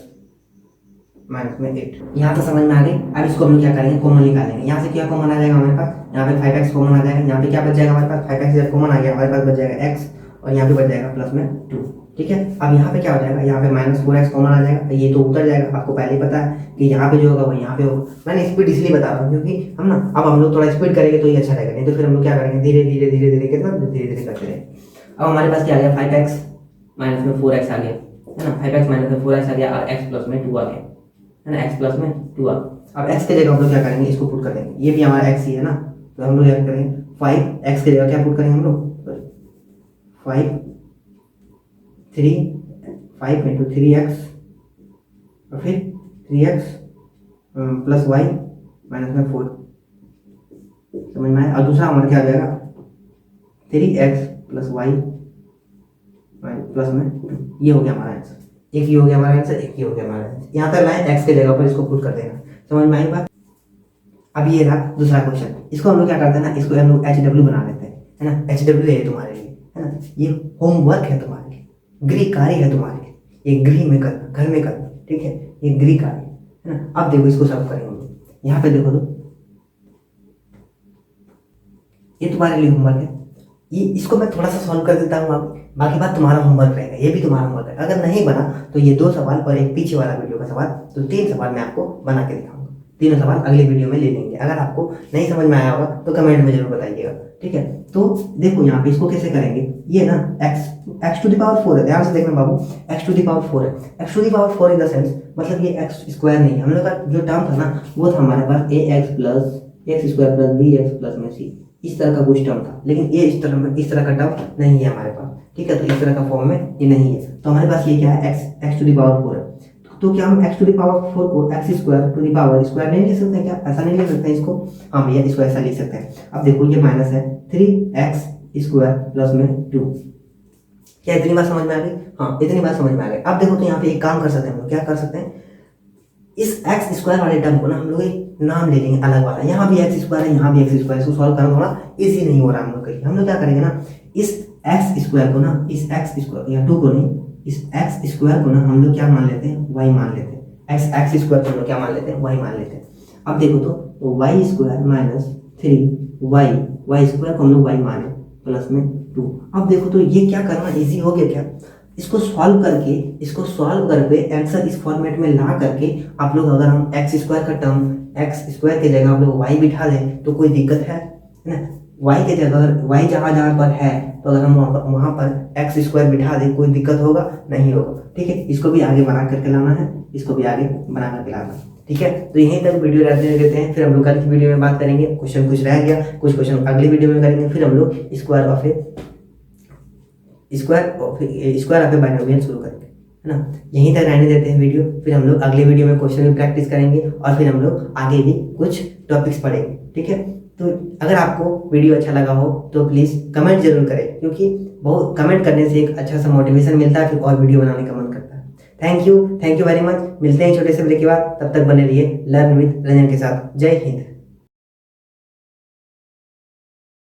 [SPEAKER 1] माइनस में 8। यहाँ तो समझ में आ गई। अब इसको हम लोग क्या करेंगे? कॉमन निकालेंगे। यहाँ से क्या कॉमन आ जाएगा हमारे पास? यहाँ पे 5x कॉमन आ जाएगा। यहाँ पे क्या बच जाएगा हमारे पास? 5x जब कॉमन आ गया हमारे पास बच जाएगा x, और यहाँ पे बच जाएगा प्लस में 2, ठीक है। अब यहाँ पे क्या हो जाएगा? यहाँ पे माइनस 4x कॉमन आ जाएगा, ये तो उतर जाएगा। आपको पहले ही पता है कि यहाँ पे जो होगा वो यहाँ पे होगा। मैंने स्पीड इसलिए बता रहा हूँ क्योंकि हम ना, अब हम लोग थोड़ा स्पीड करेंगे तो ये अच्छा रहेगा, नहीं तो फिर हम लोग क्या करेंगे? धीरे धीरे धीरे धीरे कितना धीरे धीरे करते रहे। अब हमारे पास क्या आ गया? 5x माइनस में 4x आ गया, है ना। 5x माइनस में 4x आ गया और x प्लस में 2 आ गया, है ना। x प्लस में 2 आ। अब x के जगह हम लोग क्या करेंगे? इसको पुट कर देंगे। ये भी हमारा x ही है ना, तो हम लोग क्या करेंगे? 5x के जगह क्या पुट करेंगे हम लोग? 5 इंटू 3x और फिर 3x प्लस y माइनस में 4। समझ में आया? और दूसरा हमारा क्या आ जाएगा? 3x प्लस y प्लस में 2। ये हो गया हमारा आंसर। एक ही हो गया हमारा आंसर, एक ही हो गया हमारा आंसर। यहाँ तक लाए x के जगह पर इसको पुट कर देना। समझ में आई बात? अब ये रहा दूसरा क्वेश्चन। इसको हम लोग क्या करते हैं ना, इसको हम लोग HW बना लेते हैं, है ना। HW है तुम्हारे लिए, है ना। ये होमवर्क है तुम्हारे लिए, गृह कार्य है तुम्हारे लिए। ये गृह में करना, घर में करना, ठीक है। ये गृह कार्य है ना। अब देखो इसको सॉल्व करेंगे हम लोग। यहाँ पे देखो तो ये तुम्हारे लिए होमवर्क है। ये इसको मैं थोड़ा सा सॉल्व कर देता हूँ, आप बाकी बात तुम्हारा होमवर्क रहेगा। ये भी तुम्हारा होमवर्क है। अगर नहीं बना तो ये 2 सवाल और एक पीछे वाला वीडियो का सवाल, तो 3 सवाल मैं आपको बना के दिखाऊंगा। 3 सवाल अगले वीडियो में ले लेंगे। अगर आपको नहीं समझ में आया होगा तो कमेंट में जरूर बताइएगा, ठीक है। तो देखो यहाँ पे इसको कैसे करेंगे? ये ना x टू द पावर 4 है, ध्यान से देखना बाबू। x टू द पावर 4 है। x to the power 4 in the sense मतलब ये x स्क्वायर नहीं है। हम लोग का जो टर्म था ना वो था हमारे पास ax plus x square plus bx plus में c, इस तरह का कुछ टर्म था। लेकिन ये इस तरह का टर्म नहीं है हमारे पास, ठीक है। तो इस तरह का फॉर्म में ये नहीं है। तो हमारे पास ये क्या है? x टू द पावर 4 है। तो क्या हम x टू द पावर 4 को x square to the power square नहीं लिख सकते हैं क्या? ऐसा नहीं लिख सकते हैं इसको? हाँ भैया, इसको ऐसा लिख सकते हैं। अब देखो ये माइनस है 3x स्क्वायर प्लस में 2। क्या इतनी बात समझ में आ गई? हाँ, इतनी बात समझ में आ गई। अब देखो तो यहाँ पे एक काम कर सकते हैं हम लोग, क्या कर सकते हैं, इस एक्स स्क्वायर वाले टर्म को ना हम लोग एक नाम ले लेंगे अलग वाला। यहाँ भी एक्स स्क्वायर है, यहाँ भी एक्स स्क्वायर, इसको सॉल्व करना थोड़ा इजी नहीं हो रहा हम लोग के लिए। हम लोग क्या करेंगे ना, इस एक्स स्क्वायर को ना, इस एक्स स्क्वायर या 2 को नहीं, इस एक्स स्क्वायर को ना हम लोग क्या मान लेते हैं, वाई मान लेते हैं। एक्स स्क्वायर को हम लोग क्या मान लेते हैं, वाई मान लेते हैं। अब देखो तो y square minus 3 y square को हम लोग वाई माने प्लस में 2। अब देखो तो ये क्या करना इजी हो गया क्या? इसको सॉल्व करके आंसर इस फॉर्मेट में ला करके आप लोग, अगर हम एक्स स्क्वायर का टर्म एक्स स्क्वायर की जगह आप लोग वाई बिठा दें तो कोई दिक्कत है ना? वाई की जगह अगर वाई जहाँ जहाँ पर है तो अगर हम वहाँ पर एक्स स्क्वायर बिठा दें कोई दिक्कत होगा? नहीं होगा। ठीक है, इसको भी आगे बना करके लाना है, इसको भी आगे बना करके लाना है। ठीक है, तो यहीं तक वीडियो रहने देते हैं, फिर हम लोग कल की वीडियो में बात करेंगे। क्वेश्चन कुछ रह गया, कुछ क्वेश्चन अगली वीडियो में करेंगे। फिर हम लोग स्क्वायर ऑफ ए बाइनोमियल शुरू करेंगे, है ना? यहीं तक रहने देते हैं वीडियो, फिर हम लोग अगले वीडियो में क्वेश्चन भी प्रैक्टिस करेंगे और फिर हम लोग आगे भी कुछ टॉपिक्स पढ़ेंगे। ठीक है, तो अगर आपको वीडियो अच्छा लगा हो तो प्लीज़ कमेंट जरूर करें, क्योंकि बहुत कमेंट करने से एक अच्छा सा मोटिवेशन मिलता है, फिर और वीडियो बनाने का मन करता है। Thank you very much. मिलते हैं छोटे से ब्रेक के बाद, तब तक बने रहिए लर्न विद रंजन के साथ। जय हिंद।